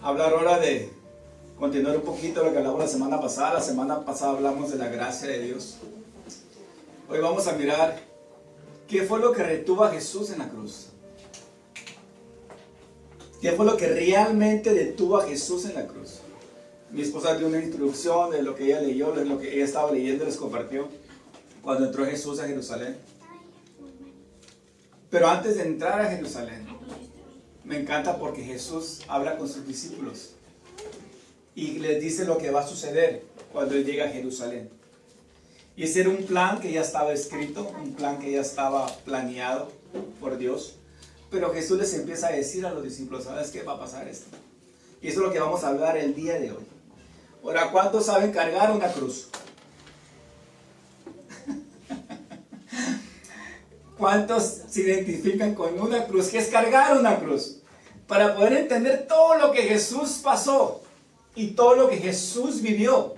hablar ahora de continuar un poquito lo que hablamos la semana pasada. La semana pasada hablamos de la gracia de Dios. Hoy vamos a mirar qué fue lo que retuvo a Jesús en la cruz. ¿Qué fue lo que realmente detuvo a Jesús en la cruz? Mi esposa dio una introducción de lo que ella leyó, de lo que ella estaba leyendo, les compartió cuando entró Jesús a Jerusalén. Pero antes de entrar a Jerusalén, me encanta porque Jesús habla con sus discípulos y les dice lo que va a suceder cuando Él llega a Jerusalén. Y ese era un plan que ya estaba escrito, un plan que ya estaba planeado por Dios. Pero Jesús les empieza a decir a los discípulos, ¿sabes qué va a pasar esto? Y eso es lo que vamos a hablar el día de hoy. Ahora, ¿cuántos saben cargar una cruz? ¿Cuántos se identifican con una cruz? ¿Qué es cargar una cruz? Para poder entender todo lo que Jesús pasó y todo lo que Jesús vivió,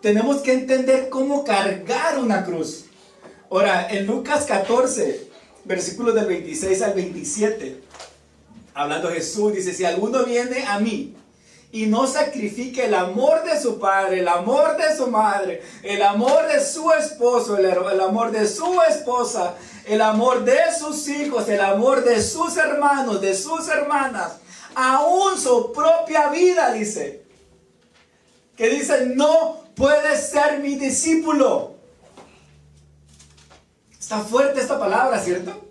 tenemos que entender cómo cargar una cruz. Ahora, en Lucas 14, versículos del 26 al 27, hablando Jesús, dice, si alguno viene a mí y no sacrifique el amor de su padre, el amor de su madre, el amor de su esposo, el amor de su esposa, el amor de sus hijos, el amor de sus hermanos, de sus hermanas, aún su propia vida, dice, que dice, no puede ser mi discípulo. Está fuerte esta palabra, ¿cierto?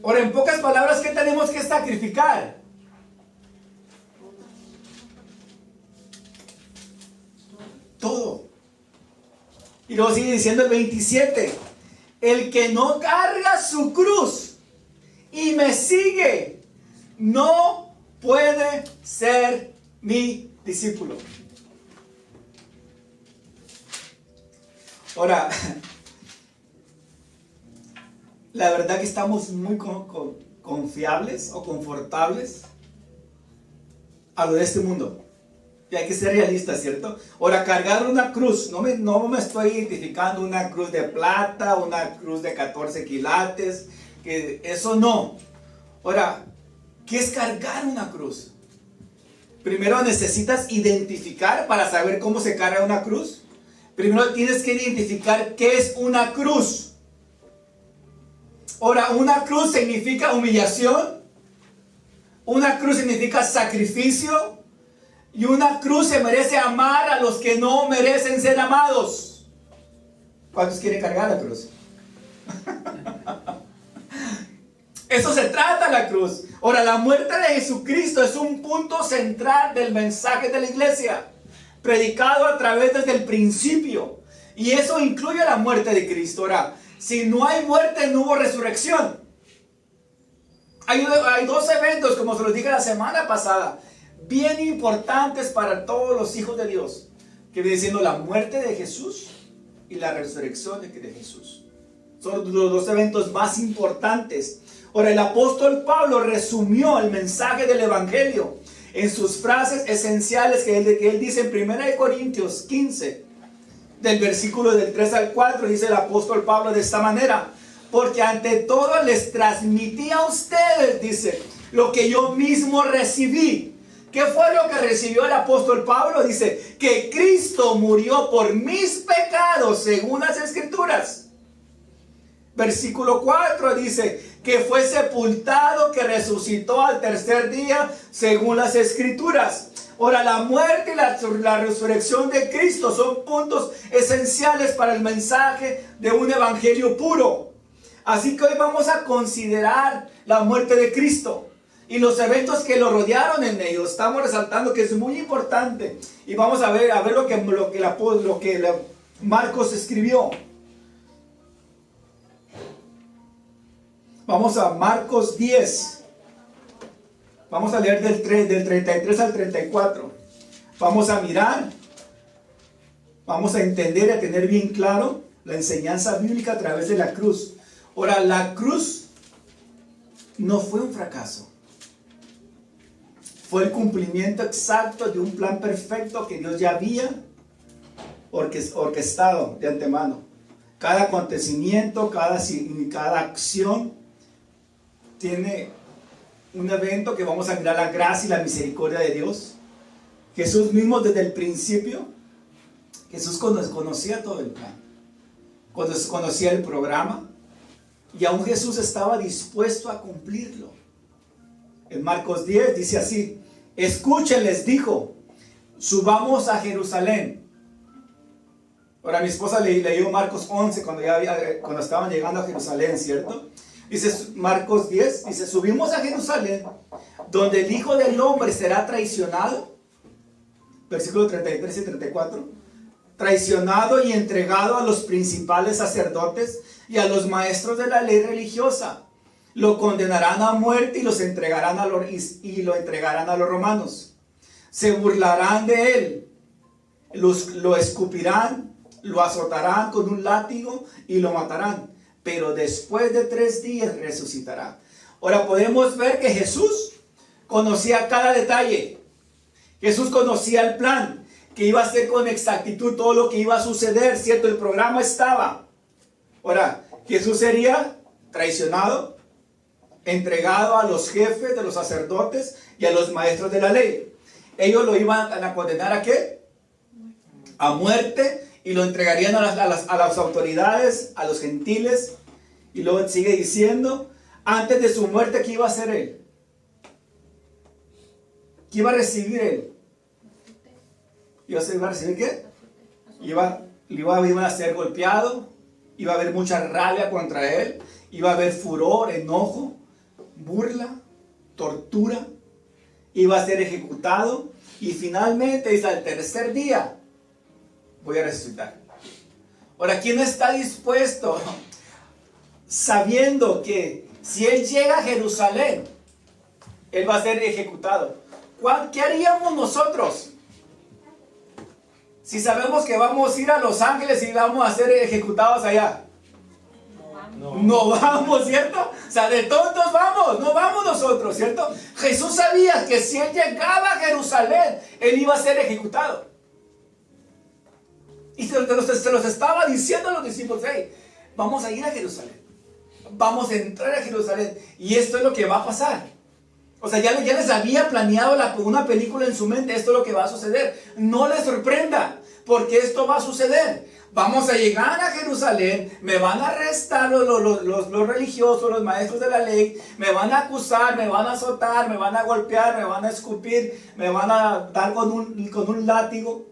Ahora, en pocas palabras, ¿qué tenemos que sacrificar? Todo. Y luego sigue diciendo el 27. El que no carga su cruz y me sigue, no puede ser mi discípulo. Ahora, la verdad que estamos muy confiables o confortables a lo de este mundo. Y hay que ser realistas, ¿cierto? Ahora, cargar una cruz, no me estoy identificando una cruz de plata, una cruz de 14 quilates, que eso no. Ahora, ¿qué es cargar una cruz? Primero necesitas identificar para saber cómo se carga una cruz. Primero tienes que identificar qué es una cruz. Ahora, una cruz significa humillación, una cruz significa sacrificio, y una cruz se merece amar a los que no merecen ser amados. ¿Cuántos quieren cargar la cruz? Eso se trata la cruz. Ahora, la muerte de Jesucristo es un punto central del mensaje de la iglesia, predicado a través desde el principio. Y eso incluye la muerte de Cristo. Ahora, si no hay muerte, no hubo resurrección. Hay dos eventos, como se los dije la semana pasada, bien importantes para todos los hijos de Dios, que viene siendo la muerte de Jesús y la resurrección de Jesús. Son los dos eventos más importantes. Ahora, el apóstol Pablo resumió el mensaje del evangelio en sus frases esenciales que él dice en 1 Corintios 15, del versículo del 3 al 4, dice el apóstol Pablo de esta manera: porque ante todo les transmití a ustedes, dice, lo que yo mismo recibí. ¿Qué fue lo que recibió el apóstol Pablo? Dice, que Cristo murió por mis pecados según las Escrituras. Versículo 4 dice, que fue sepultado, que resucitó al tercer día según las Escrituras. Ahora, la muerte y la resurrección de Cristo son puntos esenciales para el mensaje de un evangelio puro. Así que hoy vamos a considerar la muerte de Cristo y los eventos que lo rodearon en ellos. Estamos resaltando que es muy importante. Y vamos a ver lo que Marcos escribió. Vamos a Marcos 10. Vamos a leer del 33 al 34. Vamos a mirar. Vamos a entender y a tener bien claro la enseñanza bíblica a través de la cruz. Ahora, la cruz no fue un fracaso. Fue el cumplimiento exacto de un plan perfecto que Dios ya había orquestado de antemano. Cada acontecimiento, cada acción tiene un evento que vamos a mirar la gracia y la misericordia de Dios. Jesús mismo desde el principio, Jesús conocía todo el plan, conocía el programa, y aún Jesús estaba dispuesto a cumplirlo. En Marcos 10 dice así: escuchen, les dijo, subamos a Jerusalén. Ahora mi esposa leyó Marcos 11 cuando estaban llegando a Jerusalén, ¿cierto? Dice Marcos 10, dice: subimos a Jerusalén, donde el Hijo del Hombre será traicionado. Versículos 33 y 34. Traicionado y entregado a los principales sacerdotes y a los maestros de la ley religiosa. Lo condenarán a muerte y lo entregarán a los romanos. Se burlarán de él, lo escupirán, lo azotarán con un látigo y lo matarán. Pero después de 3 días resucitará. Ahora podemos ver que Jesús conocía cada detalle. Jesús conocía el plan, que iba a hacer con exactitud todo lo que iba a suceder, ¿cierto? El programa estaba. Ahora, Jesús sería traicionado, entregado a los jefes de los sacerdotes y a los maestros de la ley. Ellos lo iban a condenar ¿a qué? A muerte, y lo entregarían a las autoridades, a los gentiles. Y luego sigue diciendo, antes de su muerte, ¿qué iba a hacer él? ¿Qué iba a recibir él? ¿Iba a recibir qué? Iban a ser golpeado, iba a haber mucha rabia contra él, iba a haber furor, enojo, burla, tortura, iba a ser ejecutado, y finalmente dice: al tercer día voy a resucitar. Ahora, ¿quién está dispuesto, sabiendo que si él llega a Jerusalén, él va a ser ejecutado? ¿Qué haríamos nosotros si sabemos que vamos a ir a Los Ángeles y vamos a ser ejecutados allá? No vamos, ¿cierto? O sea, de tontos vamos, no vamos nosotros, ¿cierto? Jesús sabía que si él llegaba a Jerusalén, él iba a ser ejecutado. Y se los estaba diciendo a los discípulos: hey, vamos a ir a Jerusalén, vamos a entrar a Jerusalén, y esto es lo que va a pasar. O sea, ya les había planeado una película en su mente. Esto es lo que va a suceder. No les sorprenda, porque esto va a suceder. Vamos a llegar a Jerusalén, me van a arrestar los religiosos, los maestros de la ley, me van a acusar, me van a azotar, me van a golpear, me van a escupir, me van a dar con un látigo,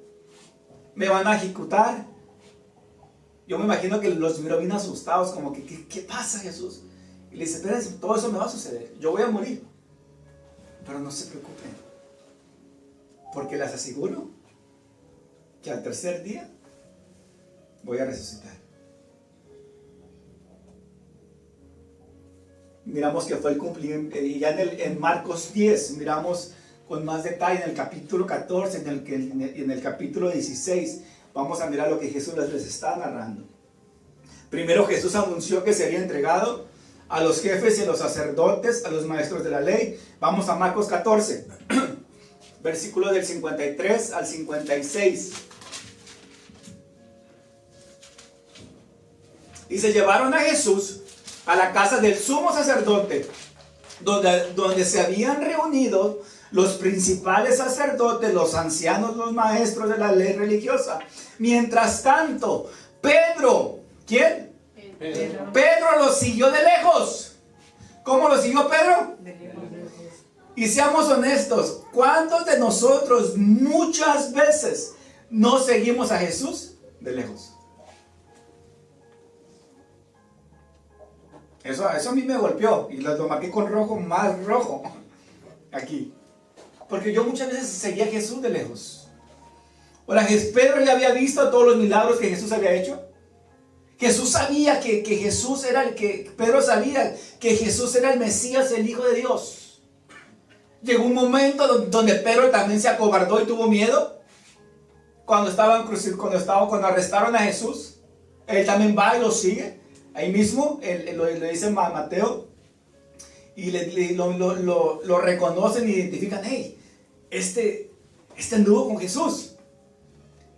me van a ejecutar. Yo me imagino que los miró bien asustados, como que, ¿qué pasa, Jesús? Y le dice: espérense, todo eso me va a suceder, yo voy a morir. Pero no se preocupen, porque les aseguro que al tercer día voy a resucitar. Miramos que fue el cumplimiento. Y ya en Marcos 10 miramos con más detalle en el capítulo 14, en el capítulo 16. Vamos a mirar lo que Jesús les está narrando. Primero, Jesús anunció que sería entregado a los jefes y a los sacerdotes, a los maestros de la ley. Vamos a Marcos 14, versículo del 53 al 56. Y se llevaron a Jesús a la casa del sumo sacerdote, donde se habían reunido los principales sacerdotes, los ancianos, los maestros de la ley religiosa. Mientras tanto, Pedro, ¿quién? Pedro lo siguió de lejos. ¿Cómo lo siguió Pedro? De lejos. Y seamos honestos, ¿cuántos de nosotros muchas veces no seguimos a Jesús de lejos? Eso a mí me golpeó, y lo marqué con rojo, más rojo, aquí. Porque yo muchas veces seguía a Jesús de lejos. Ahora, Pedro ya había visto todos los milagros que Jesús había hecho. Jesús sabía que Jesús era Pedro sabía que Jesús era el Mesías, el Hijo de Dios. Llegó un momento donde Pedro también se acobardó y tuvo miedo. Cuando arrestaron a Jesús, él también va y lo sigue. Ahí mismo, le dice Mateo, y lo reconocen y identifican: hey, este anduvo con Jesús.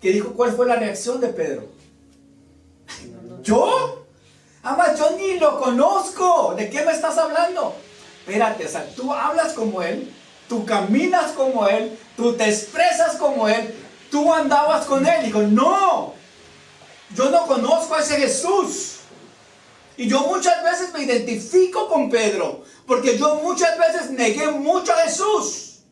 ¿Qué dijo? ¿Cuál fue la reacción de Pedro? ¿Yo? Ama, yo ni lo conozco. ¿De qué me estás hablando? espérate, o sea, tú hablas como Él, tú caminas como Él, tú te expresas como Él, tú andabas con Él. Dijo, no, yo no conozco a ese Jesús. Y yo muchas veces me identifico con Pedro, porque yo muchas veces negué mucho a Jesús.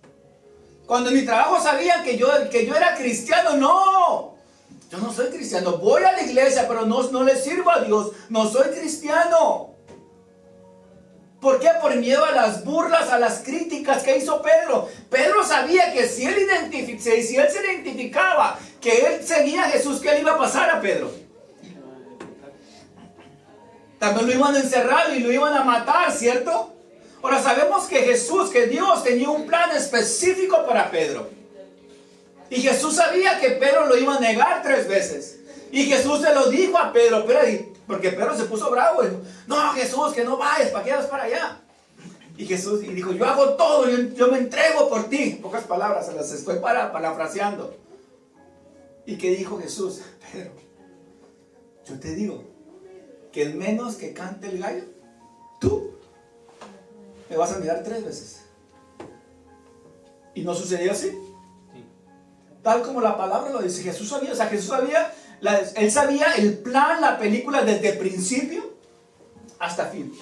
Cuando en mi trabajo sabían que yo era cristiano, no, yo no soy cristiano, voy a la iglesia, pero no le sirvo a Dios, no soy cristiano. ¿Por qué? Por miedo a las burlas, a las críticas que hizo Pedro. Pedro sabía que si él se identificaba que él seguía a Jesús, ¿qué le iba a pasar a Pedro? También lo iban a encerrar y lo iban a matar, ¿cierto? Ahora sabemos que Dios tenía un plan específico para Pedro. Y Jesús sabía que Pedro lo iba a negar 3 veces. Y Jesús se lo dijo a Pedro, porque Pedro se puso bravo. Dijo, no, Jesús, que no vayas, ¿para qué vas para allá? Y Jesús dijo, yo hago todo, yo me entrego por ti. En pocas palabras, se las estoy parafraseando. ¿Y qué dijo Jesús? Pedro, yo te digo, que el menos que cante el gallo, tú me vas a mirar 3 veces. ¿Y no sucedió así? Sí. Tal como la palabra lo dice. Jesús sabía, él sabía el plan, la película desde principio hasta fin.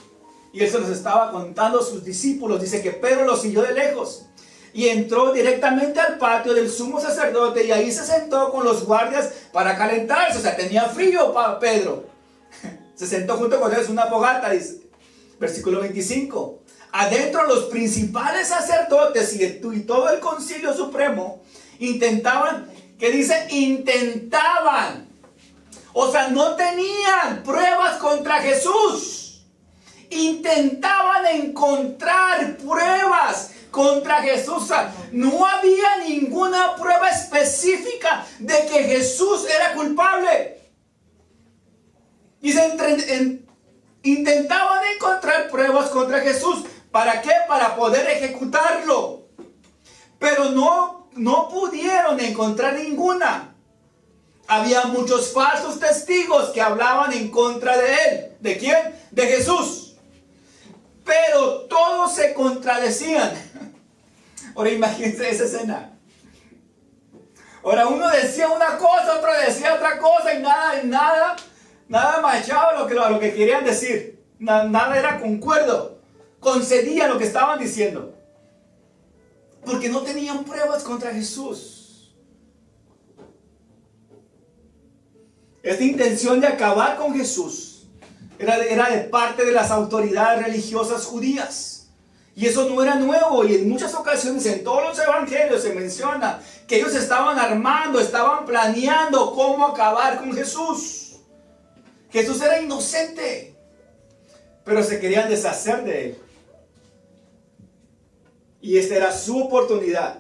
Y él se los estaba contando a sus discípulos. Dice que Pedro lo siguió de lejos y entró directamente al patio del sumo sacerdote y ahí se sentó con los guardias para calentarse. O sea, tenía frío Pedro. Se sentó junto con ellos una fogata, dice, versículo 25. Adentro los principales sacerdotes y todo el concilio supremo intentaban, ¿qué dice? Intentaban. O sea, no tenían pruebas contra Jesús. Intentaban encontrar pruebas contra Jesús. O sea, no había ninguna prueba específica de que Jesús era culpable. Y intentaban encontrar pruebas contra Jesús. ¿Para qué? Para poder ejecutarlo. Pero no pudieron encontrar ninguna. Había muchos falsos testigos que hablaban en contra de él. ¿De quién? De Jesús. Pero todos se contradecían. Ahora imagínense esa escena. Ahora uno decía una cosa, otro decía otra cosa y nada machaba lo que querían decir. Nada era concuerdo. Concedían lo que estaban diciendo. Porque no tenían pruebas contra Jesús. Esta intención de acabar con Jesús era de parte de las autoridades religiosas judías. Y eso no era nuevo. Y en muchas ocasiones en todos los evangelios se menciona que ellos estaban armando, estaban planeando cómo acabar con Jesús. Jesús era inocente, pero se querían deshacer de él. Y esta era su oportunidad.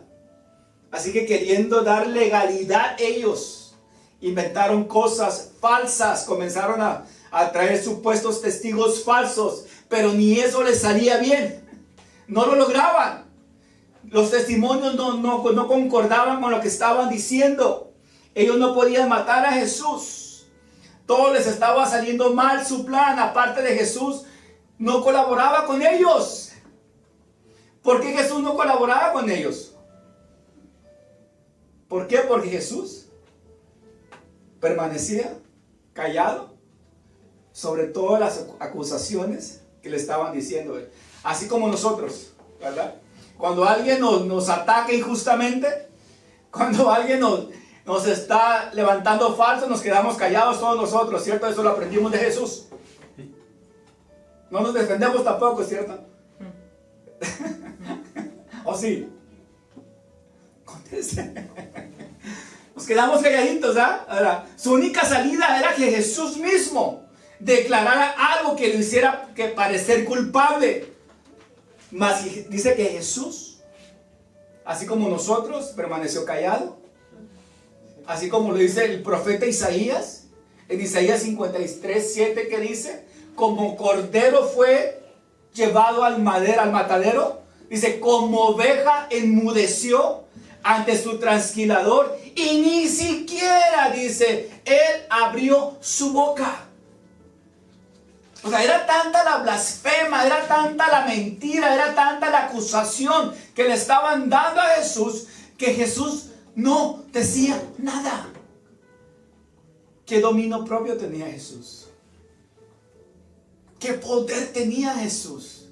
Así que queriendo dar legalidad ellos, inventaron cosas falsas, comenzaron a traer supuestos testigos falsos, pero ni eso les salía bien. No lo lograban. Los testimonios no concordaban con lo que estaban diciendo. Ellos no podían matar a Jesús. Todo les estaba saliendo mal su plan. Aparte de Jesús, no colaboraba con ellos. ¿Por qué Jesús no colaboraba con ellos? ¿Por qué? Porque Jesús permanecía callado sobre todas las acusaciones que le estaban diciendo. Así como nosotros, ¿verdad? Cuando alguien nos ataca injustamente, cuando alguien nos está levantando falso, nos quedamos callados todos nosotros, ¿cierto? Eso lo aprendimos de Jesús. No nos defendemos tampoco, ¿cierto? ¿O sí? Conteste. Nos quedamos calladitos, ¿ah? Ahora, su única salida era que Jesús mismo declarara algo que lo hiciera parecer culpable. Mas dice que Jesús, así como nosotros, permaneció callado. Así como lo dice el profeta Isaías, en Isaías 53:7, que dice, como cordero fue llevado al matadero, dice, como oveja enmudeció ante su trasquilador y ni siquiera, dice, él abrió su boca. O sea, era tanta la blasfema, era tanta la mentira, era tanta la acusación que le estaban dando a Jesús, que Jesús no decía nada. ¿Qué dominio propio tenía Jesús? ¿Qué poder tenía Jesús?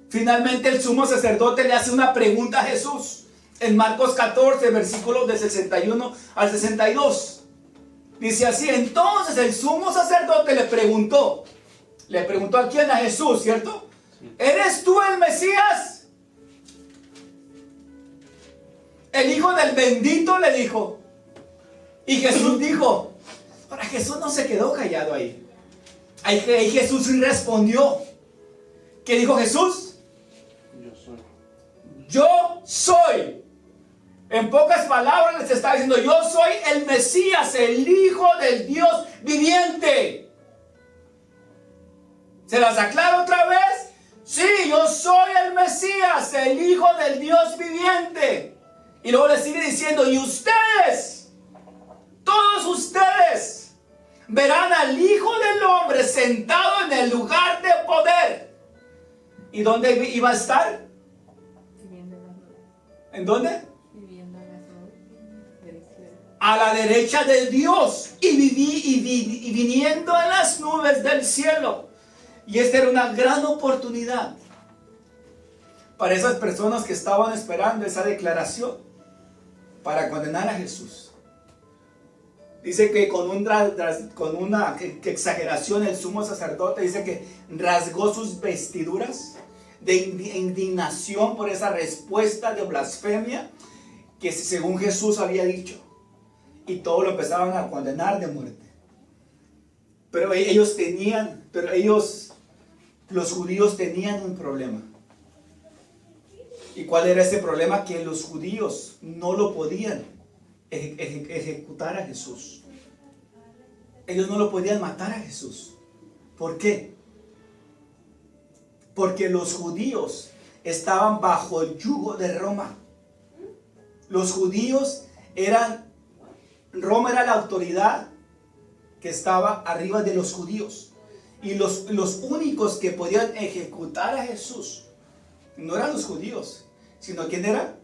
Finalmente el sumo sacerdote le hace una pregunta a Jesús en Marcos 14, versículos del 61 al 62. Dice así: entonces el sumo sacerdote le preguntó a quién, a Jesús, ¿cierto? ¿Eres tú el Mesías? El Hijo del Bendito, le dijo. Y Jesús dijo. Ahora Jesús no se quedó callado ahí. Ahí Jesús respondió. ¿Qué dijo Jesús? Yo soy. En pocas palabras les está diciendo: yo soy el Mesías, el Hijo del Dios viviente. ¿Se las aclaro otra vez? Sí, yo soy el Mesías, el Hijo del Dios viviente. Y luego le sigue diciendo: y ustedes, todos ustedes, verán al Hijo del Hombre sentado en el lugar de poder. ¿Y dónde iba a estar? ¿En dónde? A la derecha de Dios y viniendo en las nubes del cielo. Y esta era una gran oportunidad para esas personas que estaban esperando esa declaración para condenar a Jesús. Dice que con una exageración el sumo sacerdote dice que rasgó sus vestiduras de indignación por esa respuesta de blasfemia que según Jesús había dicho. Y todos lo empezaban a condenar de muerte. Pero los judíos tenían un problema. ¿Y cuál era ese problema? Que los judíos no lo podían ejecutar a Jesús. Ellos no lo podían matar a Jesús. ¿Por qué? Porque los judíos estaban bajo el yugo de Roma. Los judíos Roma era la autoridad que estaba arriba de los judíos. Y los únicos que podían ejecutar a Jesús no eran los judíos, sino ¿quién era?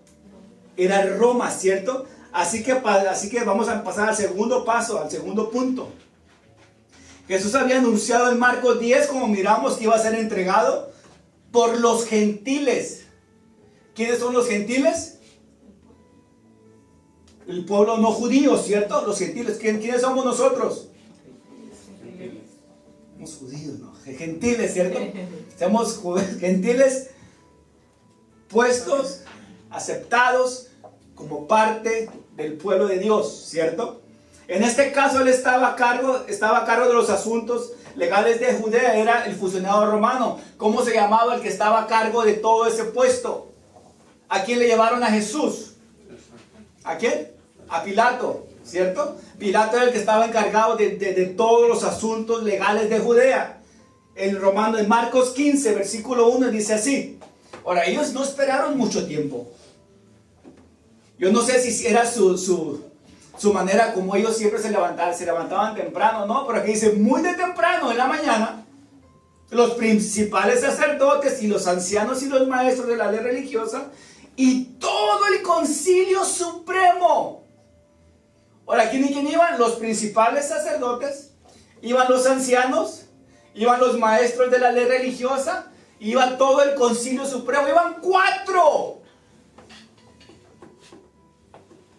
Era Roma, ¿cierto? Así que vamos a pasar al segundo paso, al segundo punto. Jesús había anunciado en Marcos 10, como miramos, que iba a ser entregado por los gentiles. ¿Quiénes son los gentiles? El pueblo no judío, ¿cierto? Los gentiles. ¿Quiénes somos nosotros? Somos judíos, ¿no? Gentiles, ¿cierto? Somos gentiles puestos, aceptados como parte del pueblo de Dios, ¿cierto? En este caso él estaba a cargo de los asuntos legales de Judea, era el funcionario romano. ¿Cómo se llamaba el que estaba a cargo de todo ese puesto? ¿A quién le llevaron a Jesús? ¿A quién? A Pilato, ¿cierto? Pilato era el que estaba encargado de todos los asuntos legales de Judea. En Marcos 15, versículo 1 dice así. Ahora, ellos no esperaron mucho tiempo. Yo no sé si era su manera como ellos siempre se levantaban temprano, ¿no? Pero aquí dice: muy de temprano en la mañana, los principales sacerdotes y los ancianos y los maestros de la ley religiosa y todo el concilio supremo. Ahora, ¿quién iban? Los principales sacerdotes, iban los ancianos, iban los maestros de la ley religiosa, iba todo el concilio supremo, iban 4.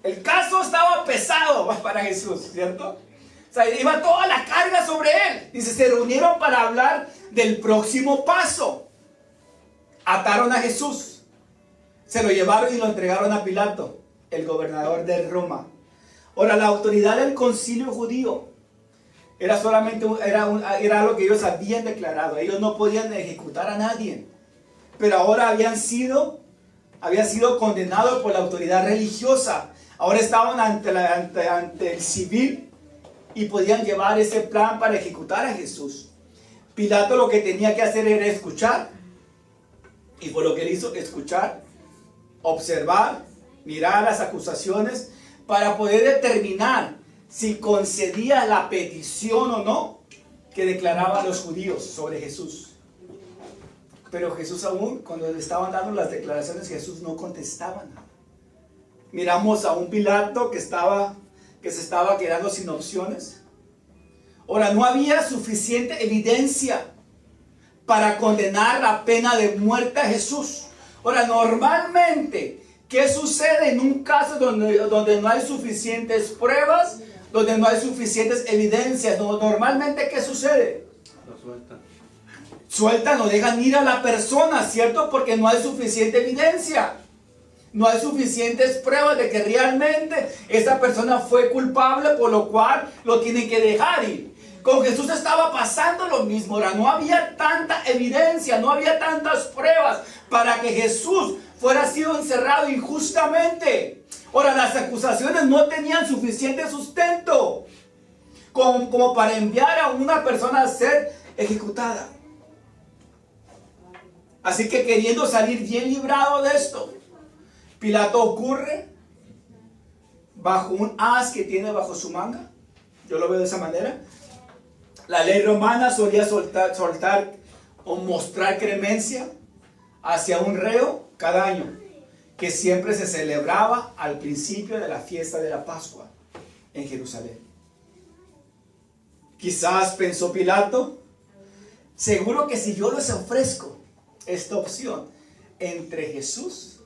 El caso estaba pesado para Jesús, ¿cierto? O sea, iba toda la carga sobre él. Dice, se reunieron para hablar del próximo paso. Ataron a Jesús, se lo llevaron y lo entregaron a Pilato, el gobernador de Roma. Ahora, la autoridad del concilio judío era algo que ellos habían declarado. Ellos no podían ejecutar a nadie, pero ahora habían sido condenados por la autoridad religiosa. Ahora estaban ante el civil y podían llevar ese plan para ejecutar a Jesús. Pilato lo que tenía que hacer era escuchar, y fue lo que él hizo: escuchar, observar, mirar las acusaciones para poder determinar si concedía la petición o no que declaraban los judíos sobre Jesús. Pero Jesús, aún cuando le estaban dando las declaraciones, Jesús no contestaba nada. Miramos a un Pilato que se estaba quedando sin opciones. Ahora, no había suficiente evidencia para condenar la pena de muerte a Jesús. Ahora, normalmente, ¿qué sucede en un caso donde no hay suficientes pruebas, donde no hay suficientes evidencias? Normalmente, ¿qué sucede? Lo sueltan. Sueltan o dejan ir a la persona, ¿cierto? Porque no hay suficiente evidencia. No hay suficientes pruebas de que realmente esa persona fue culpable, por lo cual lo tienen que dejar ir. Con Jesús estaba pasando lo mismo. Ahora, no había tanta evidencia, no había tantas pruebas para que Jesús fuera sido encerrado injustamente. Ahora, las acusaciones no tenían suficiente sustento como para enviar a una persona a ser ejecutada. Así que, queriendo salir bien librado de esto, Pilato ocurre bajo un as que tiene bajo su manga. Yo lo veo de esa manera. La ley romana solía soltar o mostrar clemencia hacia un reo cada año, que siempre se celebraba al principio de la fiesta de la Pascua en Jerusalén. Quizás pensó Pilato, seguro que si yo les ofrezco esta opción entre Jesús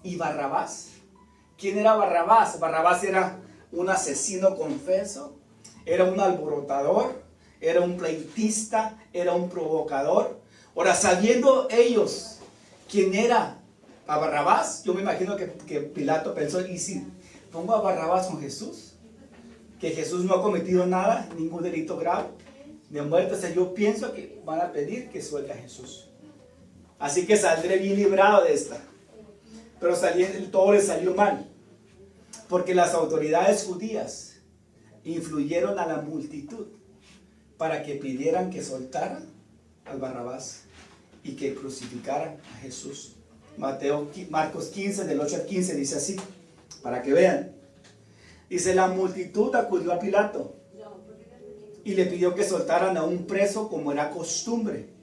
y Barrabás. ¿Quién era Barrabás? Barrabás era un asesino confeso, era un alborotador, era un pleitista, era un provocador. Ahora, sabiendo ellos quién era a Barrabás, yo me imagino que Pilato pensó, ¿y si pongo a Barrabás con Jesús? Que Jesús no ha cometido nada, ningún delito grave de muerte. O sea, yo pienso que van a pedir que suelte a Jesús. Así que saldré bien librado de esta. Pero todo le salió mal, porque las autoridades judías influyeron a la multitud para que pidieran que soltaran al Barrabás y que crucificaran a Jesús. Marcos 15, del 8 al 15, dice así, para que vean. Dice, la multitud acudió a Pilato y le pidió que soltaran a un preso como era costumbre.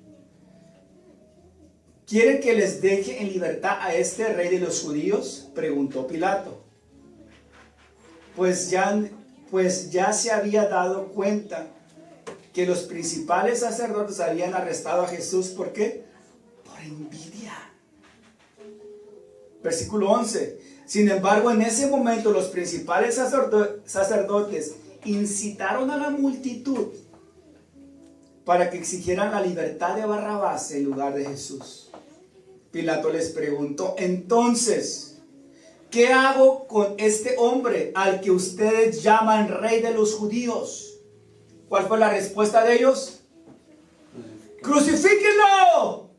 ¿Quieren que les deje en libertad a este rey de los judíos?, preguntó Pilato. Pues ya se había dado cuenta que los principales sacerdotes habían arrestado a Jesús. ¿Por qué? Por envidia. Versículo 11. Sin embargo, en ese momento los principales sacerdotes incitaron a la multitud para que exigieran la libertad de Barrabás en lugar de Jesús. Pilato les preguntó, entonces, ¿qué hago con este hombre al que ustedes llaman rey de los judíos? ¿Cuál fue la respuesta de ellos? ¡Crucifíquenlo!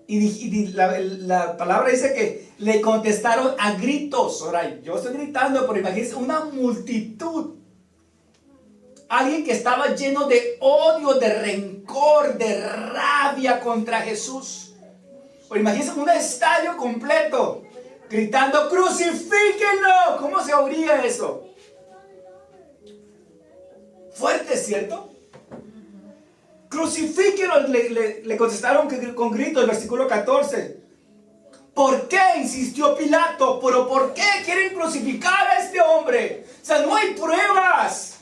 Y la palabra dice que le contestaron a gritos. Ahora, yo estoy gritando, pero imagínense una multitud. Alguien que estaba lleno de odio, de rencor, de rabia contra Jesús. O imagínense un estadio completo gritando, ¡crucifíquenlo! ¿Cómo se oiría eso? Fuerte, ¿cierto? Crucifíquenlo, le contestaron con gritos, el versículo 14. ¿Por qué? Insistió Pilato. ¿Pero por qué quieren crucificar a este hombre? O sea, no hay pruebas.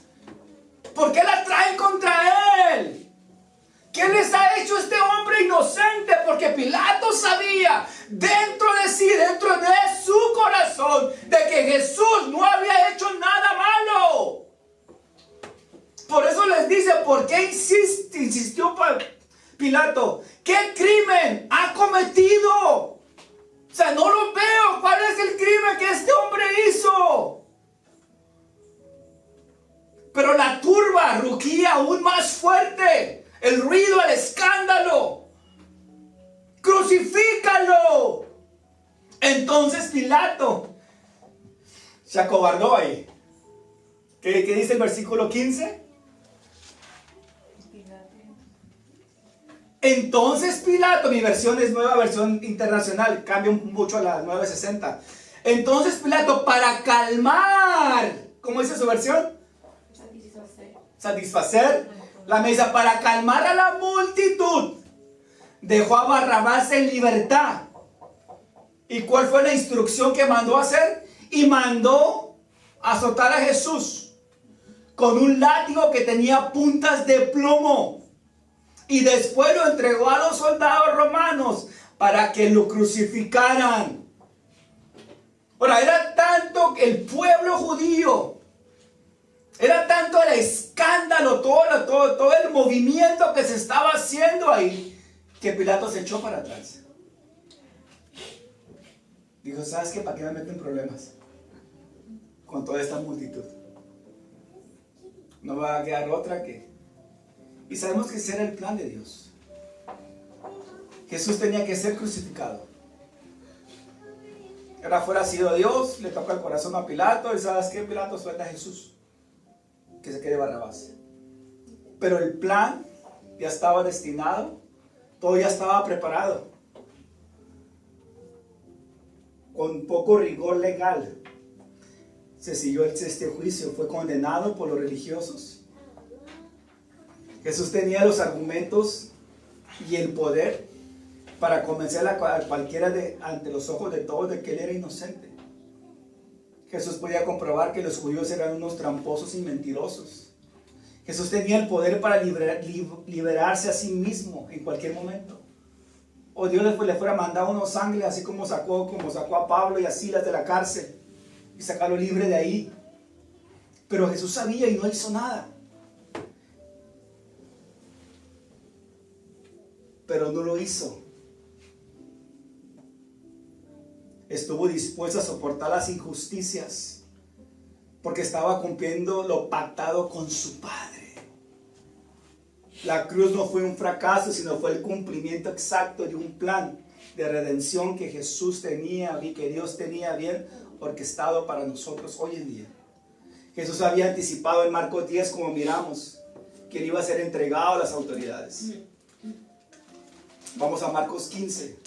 ¿Por qué la traen contra él? ¿Qué les ha hecho este hombre inocente? Porque Pilato sabía dentro de sí, dentro de su corazón, de que Jesús no había hecho nada malo. Por eso les dice, ¿por qué insistió Pilato? ¿Qué crimen ha cometido? O sea, no lo veo. ¿Cuál es el crimen que este hombre hizo? Pero la turba rugía aún más fuerte. El ruido, el escándalo. ¡Crucifícalo! Entonces Pilato se acobardó ahí. ¿Qué dice el versículo 15? Entonces Pilato, mi versión es nueva versión internacional, cambia mucho a la 960. Entonces Pilato, para calmar, ¿cómo dice su versión? satisfacer la mesa. Para calmar a la multitud, dejó a Barrabás en libertad. ¿Y cuál fue la instrucción que mandó hacer? Y mandó azotar a Jesús con un látigo que tenía puntas de plomo. Y después lo entregó a los soldados romanos para que lo crucificaran. Ahora, era tanto el pueblo judío, era tanto el escándalo, todo el movimiento que se estaba haciendo ahí, que Pilato se echó para atrás. Dijo, ¿sabes qué? ¿Para qué me meten en problemas con toda esta multitud? No va a quedar otra que... Y sabemos que ese era el plan de Dios. Jesús tenía que ser crucificado. Ahora fuera sido Dios, le toca el corazón a Pilato, y ¿sabes qué? Pilato suelta a Jesús, que se quede Barrabás. Pero el plan ya estaba destinado, todo ya estaba preparado. Con poco rigor legal se siguió este juicio, fue condenado por los religiosos. Jesús tenía los argumentos y el poder para convencer a cualquiera ante los ojos de todos de que él era inocente. Jesús podía comprobar que los judíos eran unos tramposos y mentirosos. Jesús tenía el poder para liberarse a sí mismo en cualquier momento. O Dios le fuera a mandar unos ángeles, así como sacó a Pablo y a Silas de la cárcel y sacarlo libre de ahí. Pero Jesús sabía y no hizo nada. Pero no lo hizo. Estuvo dispuesto a soportar las injusticias porque estaba cumpliendo lo pactado con su Padre. La cruz no fue un fracaso, sino fue el cumplimiento exacto de un plan de redención que Jesús tenía y que Dios tenía bien orquestado para nosotros hoy en día. Jesús había anticipado en Marcos 10, como miramos, que él iba a ser entregado a las autoridades. Vamos a Marcos 15.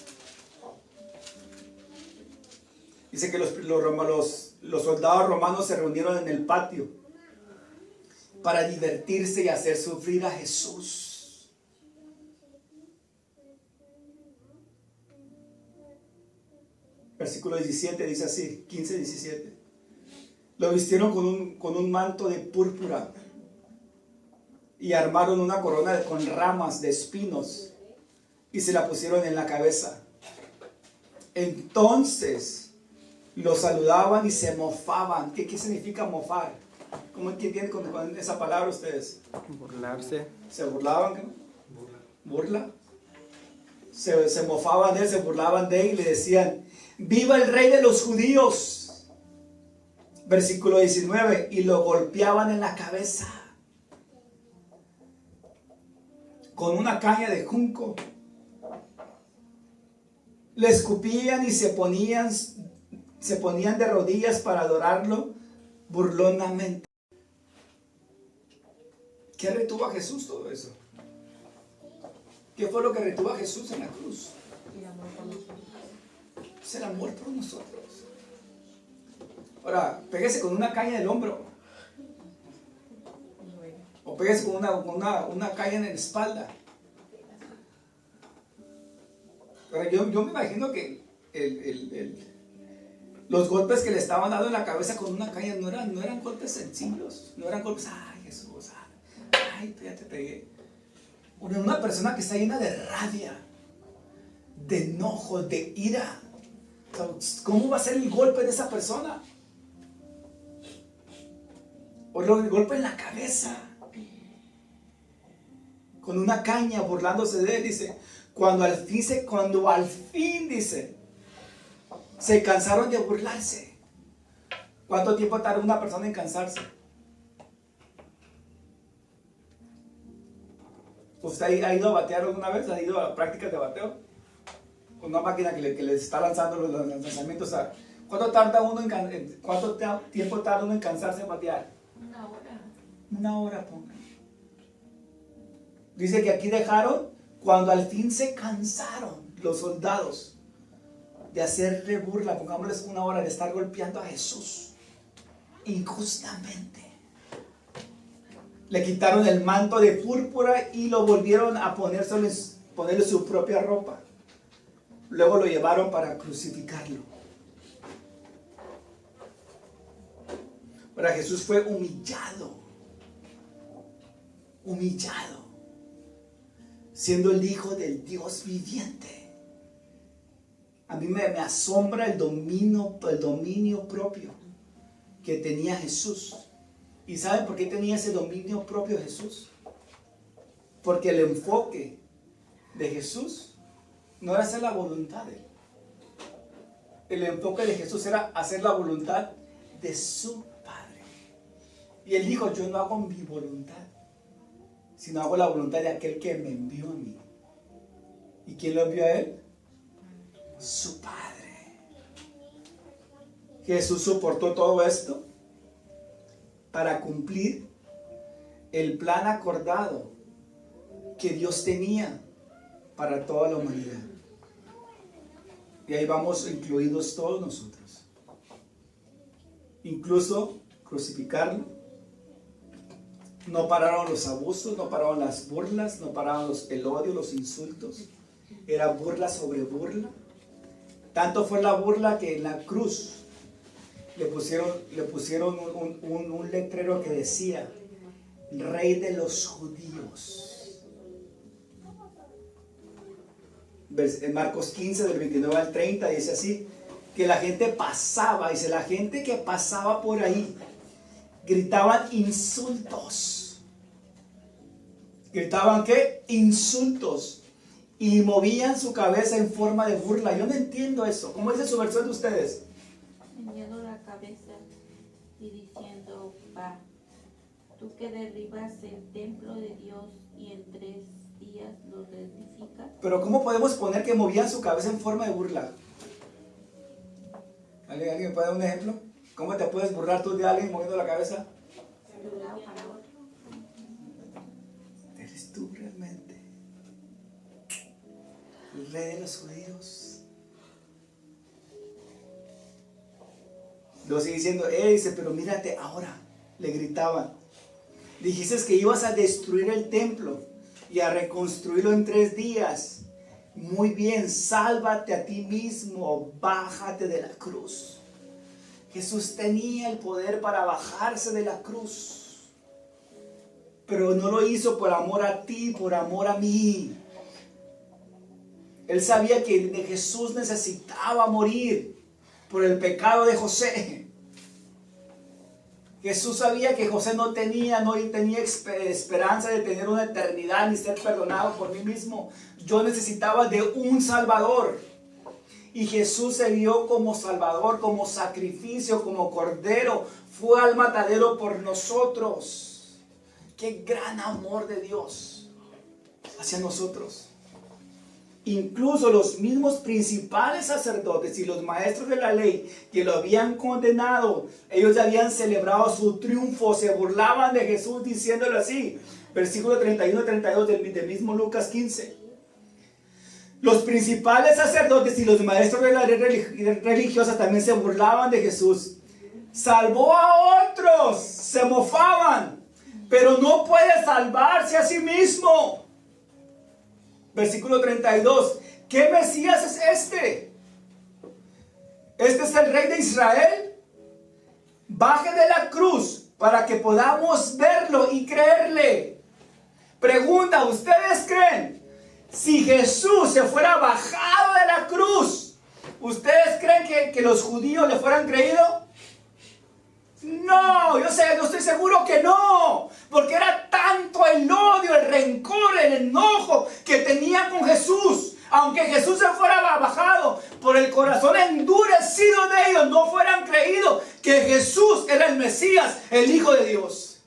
Dice que los soldados romanos se reunieron en el patio para divertirse y hacer sufrir a Jesús. Versículo 17 dice así, 15, 17. Lo vistieron con un manto de púrpura y armaron una corona con ramas de espinos y se la pusieron en la cabeza. Entonces lo saludaban y se mofaban. ¿Qué significa mofar? ¿Cómo entienden con esa palabra ustedes? Burlarse. ¿Se burlaban? ¿Qué? ¿Burla? Se mofaban de él, se burlaban de él y le decían, ¡viva el rey de los judíos! Versículo 19, y lo golpeaban en la cabeza con una caña de junco. Le escupían y se ponían de rodillas para adorarlo burlonamente. ¿Qué retuvo a Jesús todo eso? ¿Qué fue lo que retuvo a Jesús en la cruz? Es el amor por nosotros. Ahora, pégese con una caña en el hombro. O pégese con una caña en la espalda. Ahora, yo me imagino que los golpes que le estaban dando en la cabeza con una caña no eran golpes sencillos. No eran golpes, ay Jesús, ay, ya te pegué. Una persona que está llena de rabia, de enojo, de ira. ¿Cómo va a ser el golpe de esa persona? O el golpe en la cabeza, con una caña, burlándose de él. Dice, cuando al fin, dice, se cansaron de burlarse. ¿Cuánto tiempo tarda una persona en cansarse? ¿Usted ha ido a batear alguna vez? ¿Ha ido a prácticas de bateo? Con una máquina que les está lanzando los lanzamientos. ¿Cuánto tiempo tarda uno en cansarse de batear? Una hora. Una hora, ponga. Dice que aquí dejaron cuando al fin se cansaron los soldados de hacerle burla, pongámosles una hora, de estar golpeando a Jesús injustamente. Le quitaron el manto de púrpura y lo volvieron a ponerle su propia ropa. Luego lo llevaron para crucificarlo. Ahora Jesús fue humillado, siendo el Hijo del Dios viviente. A mí me asombra el dominio propio que tenía Jesús. ¿Y saben por qué tenía ese dominio propio Jesús? Porque el enfoque de Jesús no era hacer la voluntad de Él. El enfoque de Jesús era hacer la voluntad de su Padre. Y Él dijo, yo no hago mi voluntad, sino hago la voluntad de aquel que me envió a mí. ¿Y quién lo envió a Él? Su Padre. Jesús soportó todo esto para cumplir el plan acordado que Dios tenía para toda la humanidad. Y ahí vamos incluidos todos nosotros. Incluso crucificarlo. No pararon los abusos, no pararon las burlas, no pararon el odio, los insultos. Era burla sobre burla. Tanto fue la burla que en la cruz le pusieron un letrero que decía, Rey de los Judíos. En Marcos 15, del 29 al 30, dice así, que la gente pasaba, dice, la gente que pasaba por ahí, gritaban insultos. ¿Gritaban qué? Insultos. Y movían su cabeza en forma de burla. Yo no entiendo eso. ¿Cómo dice su versión de ustedes? Meneando la cabeza y diciendo, va, tú que derribas el templo de Dios y en 3 días lo reedificas. Pero ¿cómo podemos poner que movían su cabeza en forma de burla? ¿Alguien puede dar un ejemplo? ¿Cómo te puedes burlar tú de alguien moviendo la cabeza? De un lado para otro. ¿Eres tú realmente el Rey de los Judíos? Luego sigue diciendo, dice, pero mírate ahora, le gritaban. Dijiste que ibas a destruir el templo y a reconstruirlo en 3 días. Muy bien, sálvate a ti mismo, bájate de la cruz. Jesús tenía el poder para bajarse de la cruz, pero no lo hizo por amor a ti, por amor a mí. Él sabía que Jesús necesitaba morir por el pecado de José. Jesús sabía que José no tenía esperanza de tener una eternidad ni ser perdonado por mí mismo. Yo necesitaba de un Salvador. Y Jesús se dio como Salvador, como sacrificio, como Cordero. Fue al matadero por nosotros. Qué gran amor de Dios hacia nosotros. Incluso los mismos principales sacerdotes y los maestros de la ley que lo habían condenado, ellos ya habían celebrado su triunfo, se burlaban de Jesús diciéndolo así. Versículo 31 y 32 del mismo Lucas 15. Los principales sacerdotes y los maestros de la ley religiosa también se burlaban de Jesús. Salvó a otros, se mofaban, pero no puede salvarse a sí mismo. Versículo 32. ¿Qué Mesías es este? ¿Este es el Rey de Israel? Baje de la cruz para que podamos verlo y creerle. Pregunta, ¿ustedes creen? Si Jesús se fuera bajado de la cruz, ¿ustedes creen que los judíos le fueran creído? No, yo estoy seguro que no, porque era tanto el odio, el rencor, el enojo que tenían con Jesús. Aunque Jesús se fuera bajado, por el corazón endurecido de ellos no fueran creído que Jesús era el Mesías, el Hijo de Dios.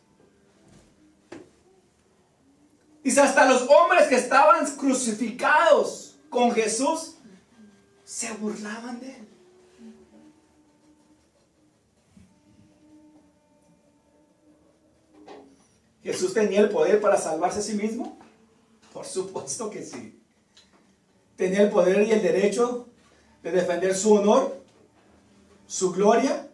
Y hasta los hombres que estaban crucificados con Jesús se burlaban de él. ¿Jesús tenía el poder para salvarse a sí mismo? Por supuesto que sí. ¿Tenía el poder y el derecho de defender su honor, su gloria?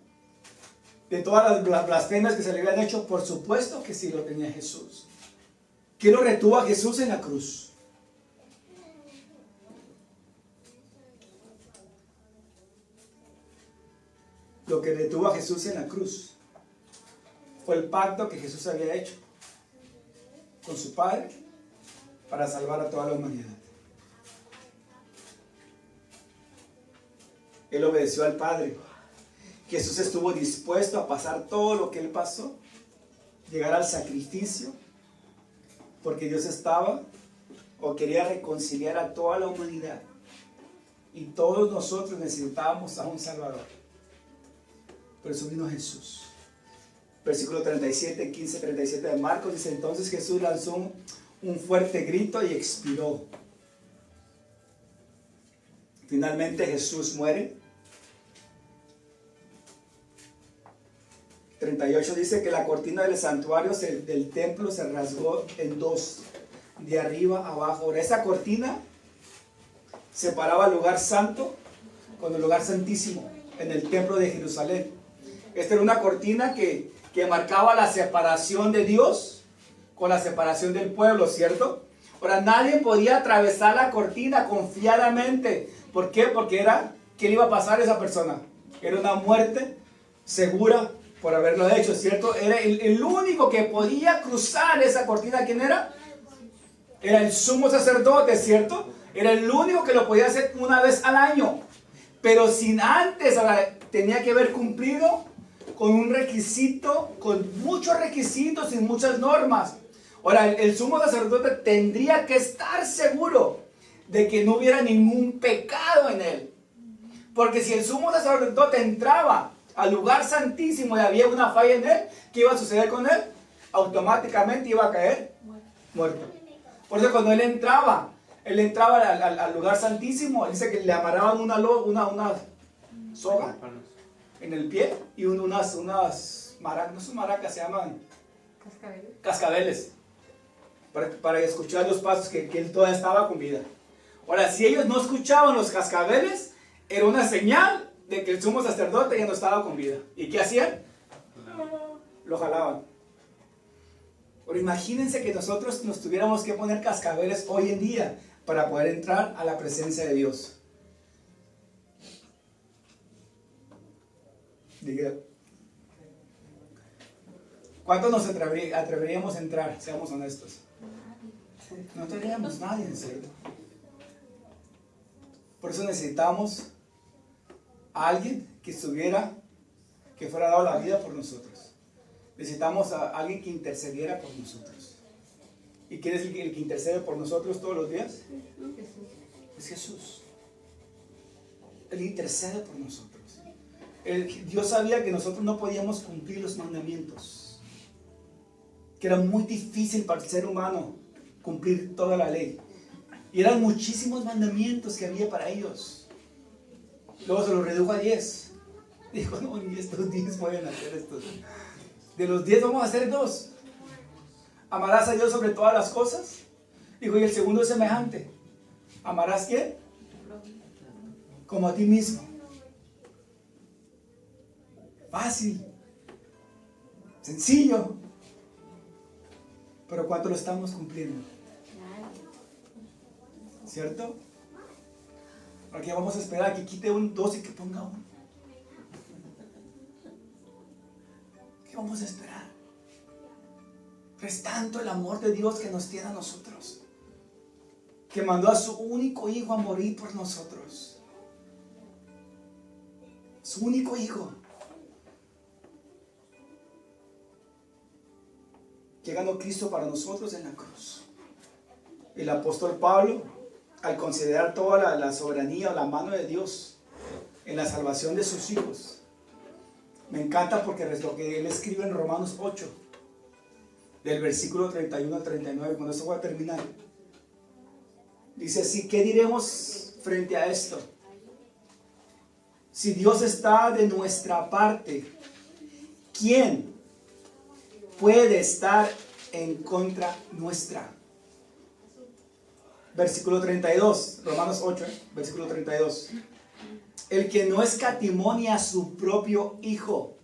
de todas las blasfemias que se le habían hecho? Por supuesto que sí lo tenía Jesús. ¿Quién lo retuvo a Jesús en la cruz? Lo que retuvo a Jesús en la cruz fue el pacto que Jesús había hecho con su Padre para salvar a toda la humanidad. Él obedeció al Padre. Jesús estuvo dispuesto a pasar todo lo que Él pasó, llegar al sacrificio, porque Dios estaba o quería reconciliar a toda la humanidad. Y todos nosotros necesitábamos a un Salvador. Por eso vino Jesús. Versículo 37, 15, 37 de Marcos dice: entonces Jesús lanzó un fuerte grito y expiró. Finalmente Jesús muere. 38 dice que la cortina del santuario del templo se rasgó en dos, de arriba a abajo. Ahora, esa cortina separaba el lugar santo con el lugar santísimo en el templo de Jerusalén. Esta era una cortina que marcaba la separación de Dios con la separación del pueblo, ¿cierto? Ahora, nadie podía atravesar la cortina confiadamente. ¿Por qué? Porque ¿qué le iba a pasar a esa persona? Era una muerte segura por haberlo hecho, ¿cierto? Era el único que podía cruzar esa cortina. ¿Quién era? Era el sumo sacerdote, ¿cierto? Era el único que lo podía hacer una vez al año. Pero sin antes, ahora, tenía que haber cumplido con un requisito, con muchos requisitos y muchas normas. Ahora, el sumo sacerdote tendría que estar seguro de que no hubiera ningún pecado en él. Porque si el sumo sacerdote entraba al lugar santísimo y había una falla en él, ¿qué iba a suceder con él? Automáticamente iba a caer muerto. Por eso cuando él entraba al lugar santísimo, él dice que le amarraban una soga en el pie y unas maracas, no son maracas, se llaman cascabeles, para escuchar los pasos que él todavía estaba con vida. Ahora, si ellos no escuchaban los cascabeles, era una señal de que el sumo sacerdote ya no estaba con vida. ¿Y qué hacían? Lo jalaban. Ahora, imagínense que nosotros nos tuviéramos que poner cascabeles hoy en día para poder entrar a la presencia de Dios. Diga, ¿cuántos nos atreveríamos a entrar? Seamos honestos. No atreveríamos nadie, en serio. Por eso necesitamos a alguien que fuera dado la vida por nosotros. Necesitamos a alguien que intercediera por nosotros. ¿Y quién es el que intercede por nosotros todos los días? Es Jesús. Él intercede por nosotros. Dios sabía que nosotros no podíamos cumplir los mandamientos, que era muy difícil para el ser humano cumplir toda la ley, y eran muchísimos mandamientos que había para ellos. Luego se los redujo a 10. Dijo: no, ni estos 10 pueden hacer esto. De los 10 vamos a hacer 2. Amarás a Dios sobre todas las cosas. Dijo: y el segundo es semejante. ¿Amarás quién? Como a ti mismo. Fácil, sencillo, pero ¿cuánto lo estamos cumpliendo? ¿Cierto? Porque vamos a esperar a que quite un 2 y que ponga 1. ¿Qué vamos a esperar? Pero es tanto el amor de Dios que nos tiene a nosotros, que mandó a su único hijo a morir por nosotros. Su único hijo. Que ganó Cristo para nosotros en la cruz. El apóstol Pablo, al considerar toda la soberanía o la mano de Dios en la salvación de sus hijos, me encanta porque es lo que él escribe en Romanos 8, del versículo 31 al 39, cuando eso voy a terminar. Dice así: ¿qué diremos frente a esto? Si Dios está de nuestra parte, ¿quién puede estar en contra nuestra? Versículo 32, Romanos 8, versículo 32. El que no escatimó ni a su propio hijo,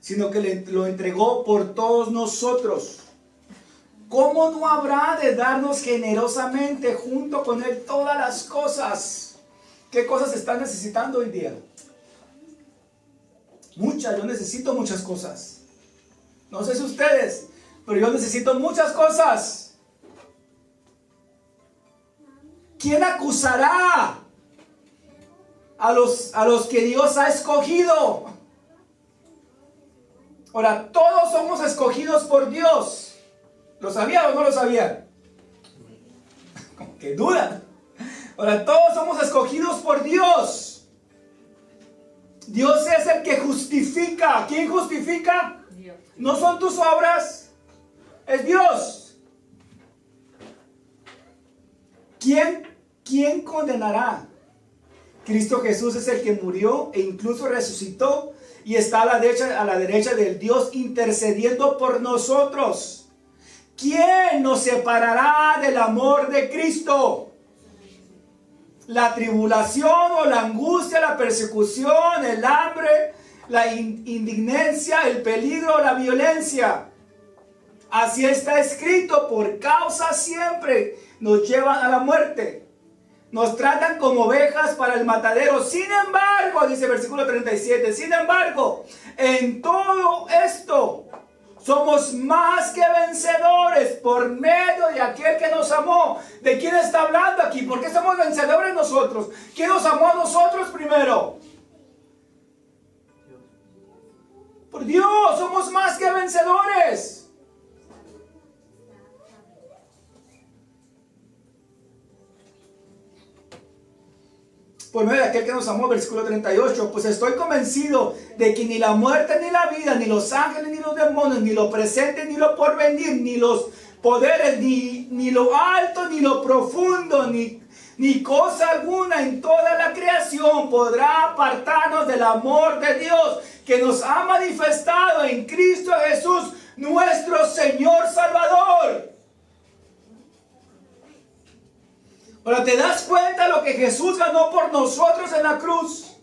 sino que lo entregó por todos nosotros. ¿Cómo no habrá de darnos generosamente junto con Él todas las cosas? ¿Qué cosas están necesitando hoy día? Muchas, yo necesito muchas cosas. No sé si ustedes, pero yo necesito muchas cosas. ¿Quién acusará a los que Dios ha escogido? Ahora, todos somos escogidos por Dios. ¿Lo sabían o no lo sabían? Como que dudan. Ahora, todos somos escogidos por Dios. Dios es el que justifica. ¿Quién justifica? Dios. No son tus obras, es Dios. ¿Quién condenará? Cristo Jesús es el que murió e incluso resucitó y está a la derecha del Dios intercediendo por nosotros. ¿Quién nos separará del amor de Cristo? La tribulación o la angustia, la persecución, el hambre, la indignancia, el peligro o la violencia. Así está escrito, por causa siempre nos llevan a la muerte. Nos tratan como ovejas para el matadero. Sin embargo, dice versículo 37, sin embargo, en todo esto somos más que vencedores por medio de aquel que nos amó. ¿De quién está hablando aquí? ¿Por qué somos vencedores nosotros? ¿Quién nos amó a nosotros primero? Por Dios, somos más que vencedores. Por medio de aquel que nos amó, versículo 38, pues estoy convencido de que ni la muerte, ni la vida, ni los ángeles, ni los demonios, ni lo presente, ni lo porvenir, ni los poderes, ni lo alto, ni lo profundo, ni cosa alguna en toda la creación podrá apartarnos del amor de Dios que nos ha manifestado en Cristo Jesús, nuestro Señor Salvador. Ahora, ¿te das cuenta de lo que Jesús ganó por nosotros en la cruz?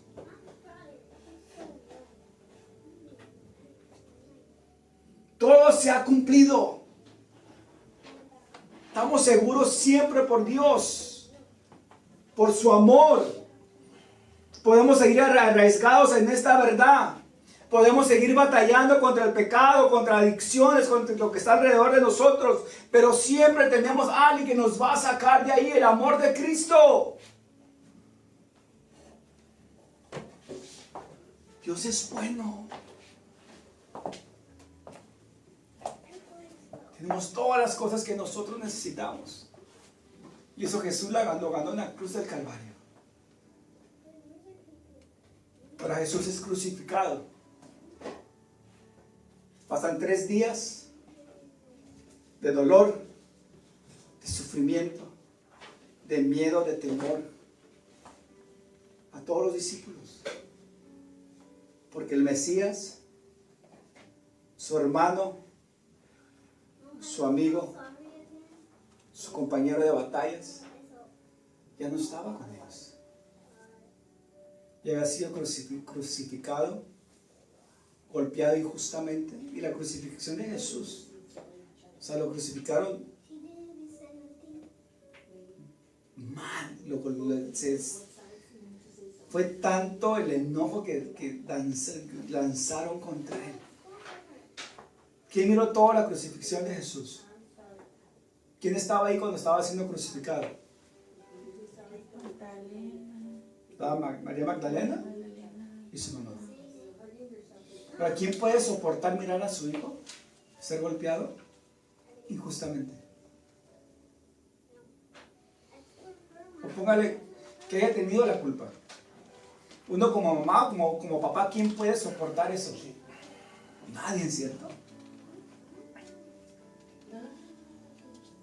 Todo se ha cumplido. Estamos seguros siempre por Dios, por su amor. Podemos seguir arraigados en esta verdad. Podemos seguir batallando contra el pecado, contra adicciones, contra lo que está alrededor de nosotros. Pero siempre tenemos a alguien que nos va a sacar de ahí, el amor de Cristo. Dios es bueno. Tenemos todas las cosas que nosotros necesitamos. Y eso Jesús lo ganó en la cruz del Calvario. Ahora Jesús es crucificado. Pasan 3 días de dolor, de sufrimiento, de miedo, de temor a todos los discípulos. Porque el Mesías, su hermano, su amigo, su compañero de batallas, ya no estaba con ellos. Ya había sido crucificado, golpeado injustamente. Y la crucifixión de Jesús, o sea, lo crucificaron mal. Fue tanto el enojo que lanzaron contra él. ¿Quién miró toda la crucifixión de Jesús? ¿Quién estaba ahí cuando estaba siendo crucificado? Estaba María Magdalena y su mamá. ¿Para quién puede soportar mirar a su hijo ser golpeado injustamente? O póngale que haya tenido la culpa. Uno como mamá, como papá, ¿quién puede soportar eso? Nadie, ¿cierto?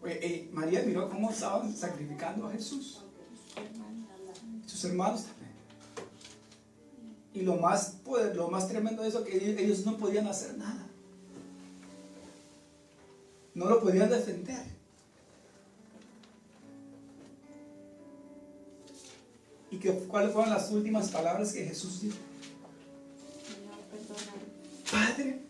Oye, María miró cómo estaban sacrificando a Jesús. Sus hermanos también. Y lo más tremendo de eso es que ellos no podían hacer nada. No lo podían defender. ¿Y cuáles fueron las últimas palabras que Jesús dijo? Padre,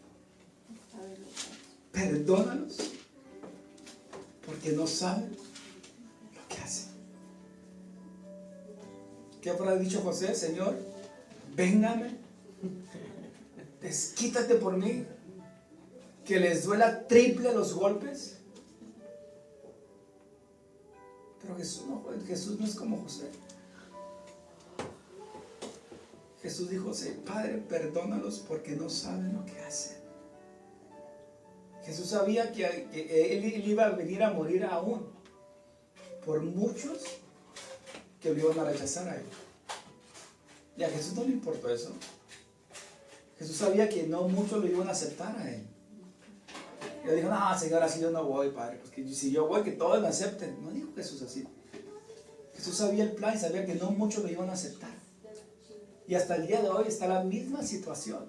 ¿Qué habrá dicho José? Señor, véngame, desquítate por mí, que les duela triple los golpes. Pero Jesús no es como José. Jesús dijo, Padre, perdónalos porque no saben lo que hacen. Jesús sabía que él iba a venir a morir aún por muchos que lo iban a rechazar a él. Y a Jesús no le importó eso. Jesús sabía que no muchos lo iban a aceptar a él. Y él dijo, no, Señor, así yo no voy, Padre, porque si yo voy, que todos me acepten. No dijo Jesús así. Jesús sabía el plan y sabía que no muchos lo iban a aceptar. Y hasta el día de hoy está la misma situación.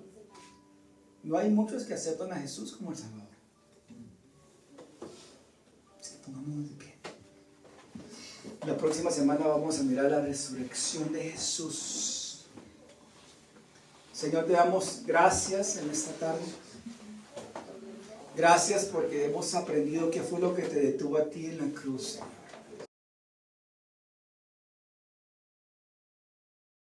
No hay muchos que aceptan a Jesús como el Salvador. Pongámonos de pie. La próxima semana vamos a mirar la resurrección de Jesús. Señor, te damos gracias en esta tarde. Gracias porque hemos aprendido qué fue lo que te detuvo a ti en la cruz, Señor.